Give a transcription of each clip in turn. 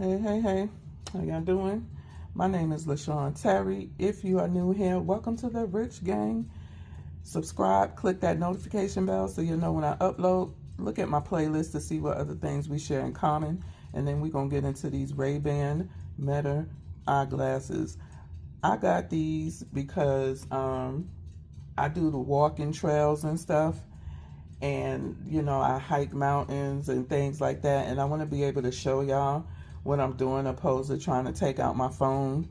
Hey, how y'all doing? My name is Lashawnterry. If you are new here, welcome to the Rich Gang. Subscribe, click that notification bell so you'll know when I upload. Look at my playlist to see what other things we share in common. And then we're going to get into these Ray-Ban Meta eyeglasses. I got these because I do the walking trails and stuff. And, you know, I hike mountains and things like that. And I want to be able to show y'all what I'm doing opposed to trying to take out my phone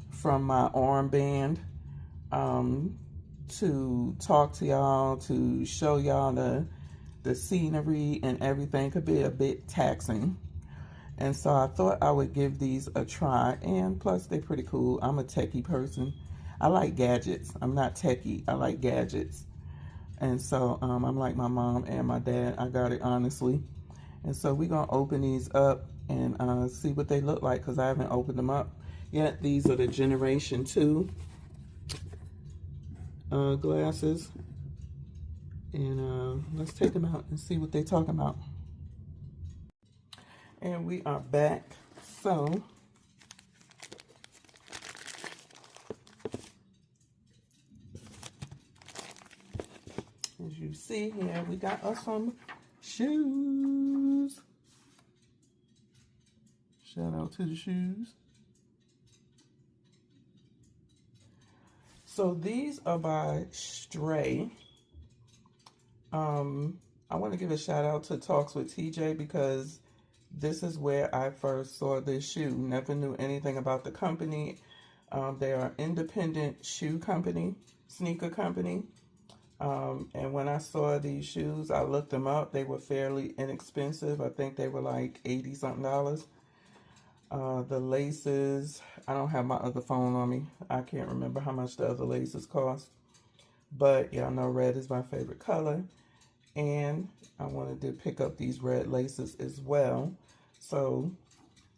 from my armband to talk to y'all, to show y'all the scenery and everything could be a bit taxing. And so I thought I would give these a try, and plus they're pretty cool. I'm a techie person. I like gadgets. I'm not techie. I like gadgets. And so I'm like my mom and my dad. I got it honestly. And so we're going to open these up and see what they look like because I haven't opened them up yet. These are the Generation 2 glasses. And let's take them out and see what they're talking about. And we are back. So as you see here, we got us some shoes. Shout out to the shoes. So these are by Straye. I want to give a shout out to Talks with TJ because this is where I first saw this shoe. Never knew anything about the company. They are an independent shoe company, sneaker company. And when I saw these shoes, I looked them up. They were fairly inexpensive. I think they were like $80-something. The laces, I don't have my other phone on me. I can't remember how much the other laces cost. But y'all know red is my favorite color. And I wanted to pick up these red laces as well. So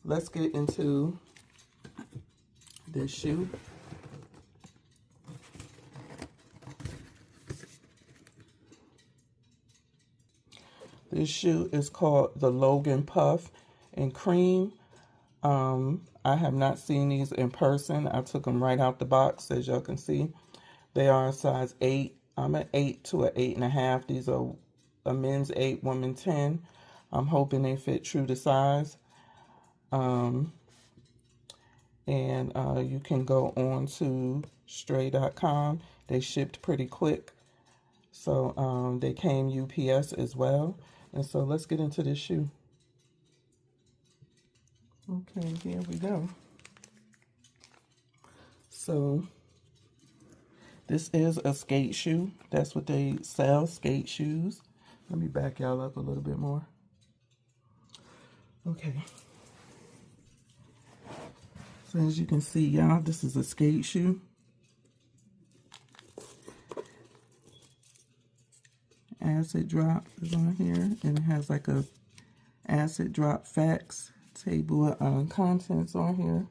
let's get into this shoe. This shoe is called the Logan Puff in cream. I have not seen these in person. I took them right out the box, as y'all can see. They are a size 8. I'm an 8 to an 8.5. These are a men's 8, woman 10. I'm hoping they fit true to size. And you can go on to Straye.com. They shipped pretty quick. So they came UPS as well. And so let's get into this shoe. Okay, here we go. So this is a skate shoe. That's what they sell, skate shoes. Let me back y'all up a little bit more. Okay. So as you can see, y'all, this is a skate shoe. Acid drop is on here, and it has like a acid drop facts table of contents on here.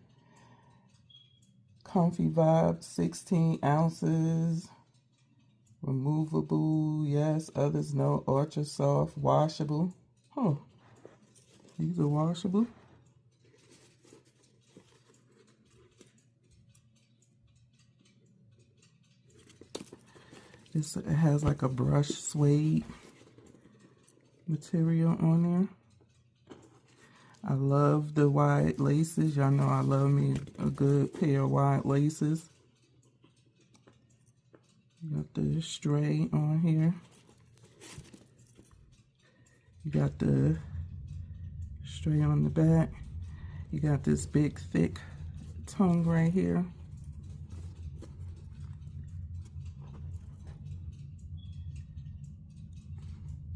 Comfy Vibe, 16 ounces. Removable, yes. Others no. Ultra soft, washable. Huh. These are washable. It has like a brush suede material on there. I love the wide laces. Y'all know I love me a good pair of wide laces. You got the Straye on here. You got the Straye on the back. You got this big thick tongue right here.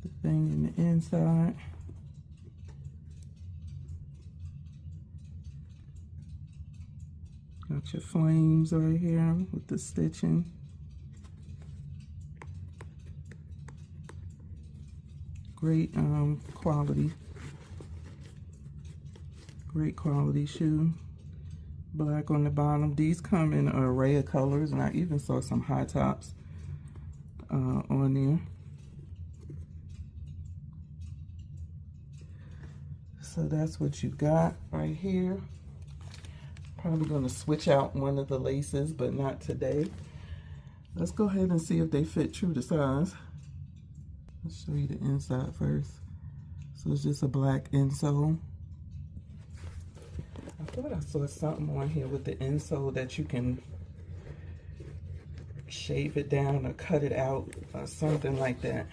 The thing in the inside. Got your flames right here with the stitching. Great quality. Great quality shoe. Black on the bottom. These come in an array of colors, and I even saw some high tops on there. So that's what you got right here. Probably going to switch out one of the laces, but not today. Let's go ahead and see if they fit true to size. Let's show you the inside first. So it's just a black insole. I thought I saw something on here with the insole that you can shave it down or cut it out or something like that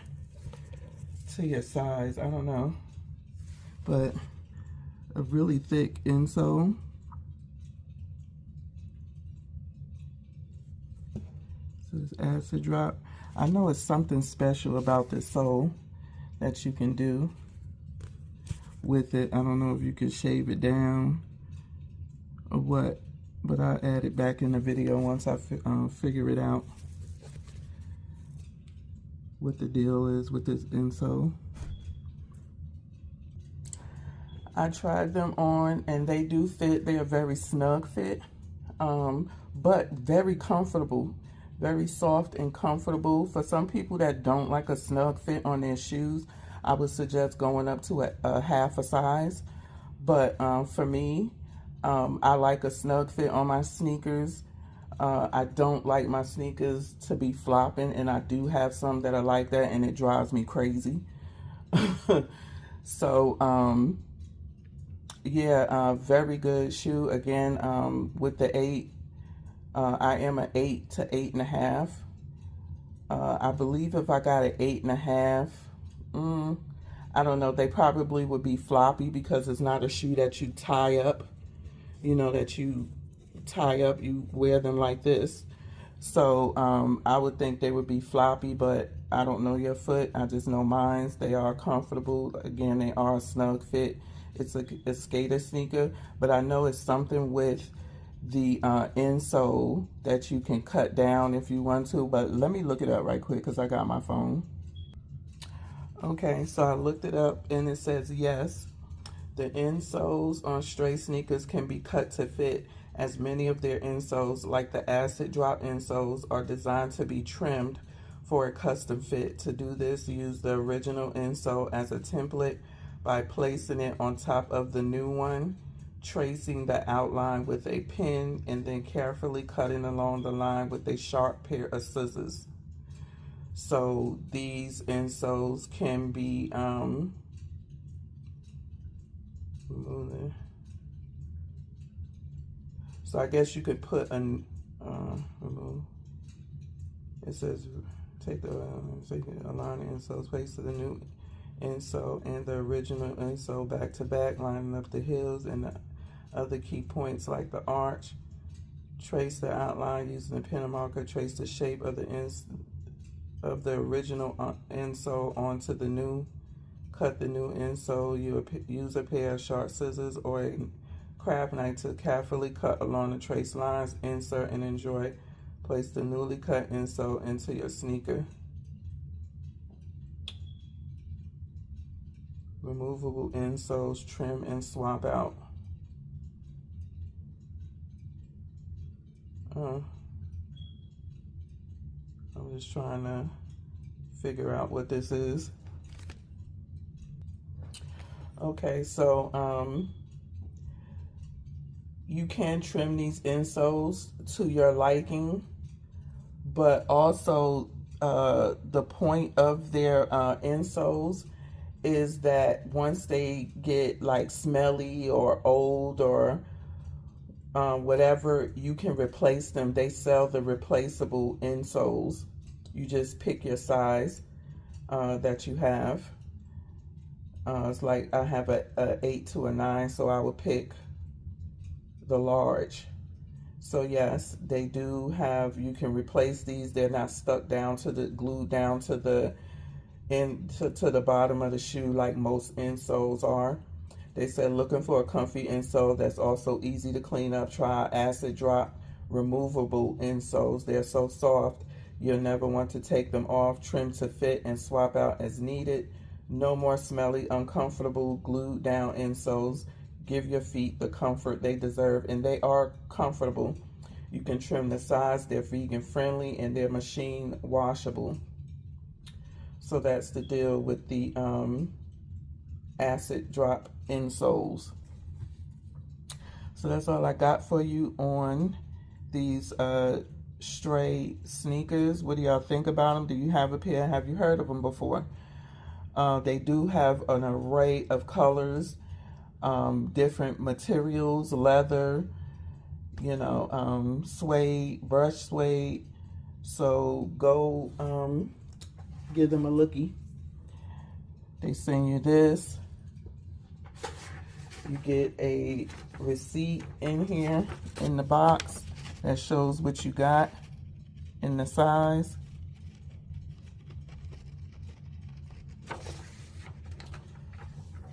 to your size. I don't know. But a really thick insole. So it's acid drop. I know it's something special about this sole that you can do with it. I don't know if you can shave it down or what, but I'll add it back in the video once I figure it out what the deal is with this insole. I tried them on and they do fit. They are very snug fit, but very comfortable. Very soft and comfortable. For some people that don't like a snug fit on their shoes, I would suggest going up to a half a size. But for me, I like a snug fit on my sneakers. I don't like my sneakers to be flopping, and I do have some that are like that, and it drives me crazy. So, yeah, very good shoe. Again, with the 8. I am an 8 to 8.5. I believe if I got an 8.5, I don't know, they probably would be floppy because it's not a shoe that you tie up. You know, that you tie up, you wear them like this. So I would think they would be floppy, but I don't know your foot. I just know mine's. They are comfortable. Again, they are a snug fit. It's a skater sneaker, but I know it's something with the insole that you can cut down if you want to, but let me look it up right quick because I got my phone. Okay, so I looked it up and it says yes, the insoles on Straye sneakers can be cut to fit, as many of their insoles, like the acid drop insoles, are designed to be trimmed for a custom fit. To do this, use the original insole as a template by placing it on top of the new one, tracing the outline with a pen, and then carefully cutting along the line with a sharp pair of scissors. So these insoles can be so I guess you could put an it says take the align the insoles, place to the new insole and the original insole back to back, lining up the heels and the other key points like the arch. Trace the outline using a pen and marker. Trace the shape of the original insole onto the new. Cut the new insole. You use a pair of sharp scissors or a craft knife to carefully cut along the trace lines. Insert and enjoy. Place the newly cut insole into your sneaker. Removable insoles, trim and swap out. I'm just trying to figure out what this is. Okay, so you can trim these insoles to your liking, but also the point of their insoles is that once they get like smelly or old or whatever, you can replace them. They sell the replaceable insoles. You just pick your size that you have. It's like I have a 8 to a 9, so I would pick the large. So yes, they do have, you can replace these. They're not stuck down to the, glued down to the to the bottom of the shoe like most insoles are. They said looking for a comfy insole that's also easy to clean up, try acid drop removable insoles. They're so soft you'll never want to take them off. Trim to fit and swap out as needed. No more smelly, uncomfortable, glued down insoles. Give your feet the comfort they deserve, and they are comfortable. You can trim the size. They're vegan friendly and they're machine washable. So that's the deal with the acid drop insoles. So that's all I got for you on these Straye sneakers. What do y'all think about them? Do you have a pair? Have you heard of them before? They do have an array of colors, different materials, leather, you know, suede, brush suede. So go give them a lookie. They send you this. You get a receipt in here in the box that shows what you got in the size.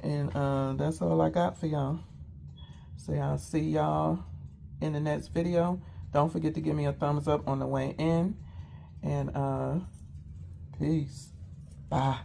And that's all I got for y'all. So I'll see y'all in the next video. Don't forget to give me a thumbs up on the way in. And peace. Bye.